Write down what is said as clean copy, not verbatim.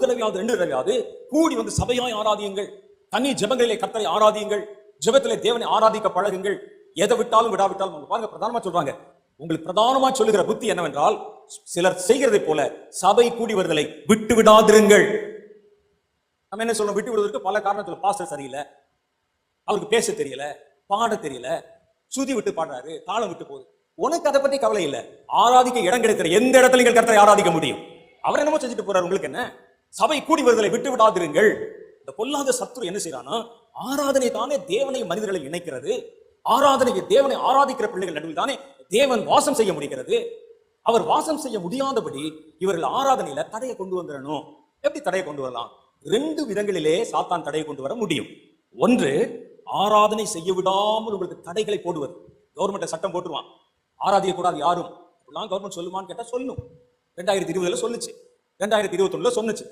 தடவையாவது 2 தடவையாவது கூடி வந்து சபையாய் ஆராதியுங்கள், தனி ஜெபங்களிலே கர்த்தரை ஆராதியுங்கள், ஜெபத்திலே தேவனை ஆராதிக்க பழகுங்கள். எதை விட்டாலும் விடாவிட்டாலும் பாருங்க, பிரதானமா சொல்றாங்க. உங்களுக்கு பிரதானமா சொல்லுகிற புத்தி என்னவென்றால், சிலர் செய்கிறதை போல சபை கூடி வருதலை விட்டு விடாதிருங்கள். நம்ம என்ன சொல்றோம்? விட்டு விடுவதற்கு பல காரணத்துல, பாஸ்டர் சரியில்லை, அவருக்கு பேச தெரியல, பாட தெரியல, சுதி விட்டு பாடுறாரு, தாளம் விட்டு போகுது. உனக்கு அதை பத்தி கவலை இல்லை. ஆராதிக்க இடம் கிடைக்கிற எந்த இடத்துல நீங்கள் கர்த்தரை ஆராதிக்க முடியும். அவர் என்னமோ செஞ்சுட்டு போறாரு, உங்களுக்கு என்ன? சபை கூடி வருதலை விட்டு விடாதிருங்கள். இந்த பொல்லாத சத்துரு என்ன செய்யறானா, ஆராதனை தானே தேவனை மனிதர்களை இணைக்கிறது. ஆராதனைக்கு தேவனை ஆராதிக்கிற பிள்ளைகள் நடுவில் தானே தேவன் வாசம் செய்ய முடிகிறது. அவர் வாசம் செய்ய முடியாதபடி இவர்கள் ஆராதனையில தடையை கொண்டு வந்துடணும். எப்படி தடையை கொண்டு வரலாம்? 2 விதங்களிலே சாத்தான் தடையை கொண்டு வர முடியும். ஒன்று, ஆராதனை செய்ய விடாமல் உங்களுக்கு தடைகளை போடுவது. கவர்மெண்ட் சட்டம் போட்டுருவான், ஆராதிக்க கூடாது யாரும். கவர்மெண்ட் சொல்லுமான்னு கேட்டா சொல்லும். 2020 சொல்லுச்சு, 2021 சொன்னுச்சு.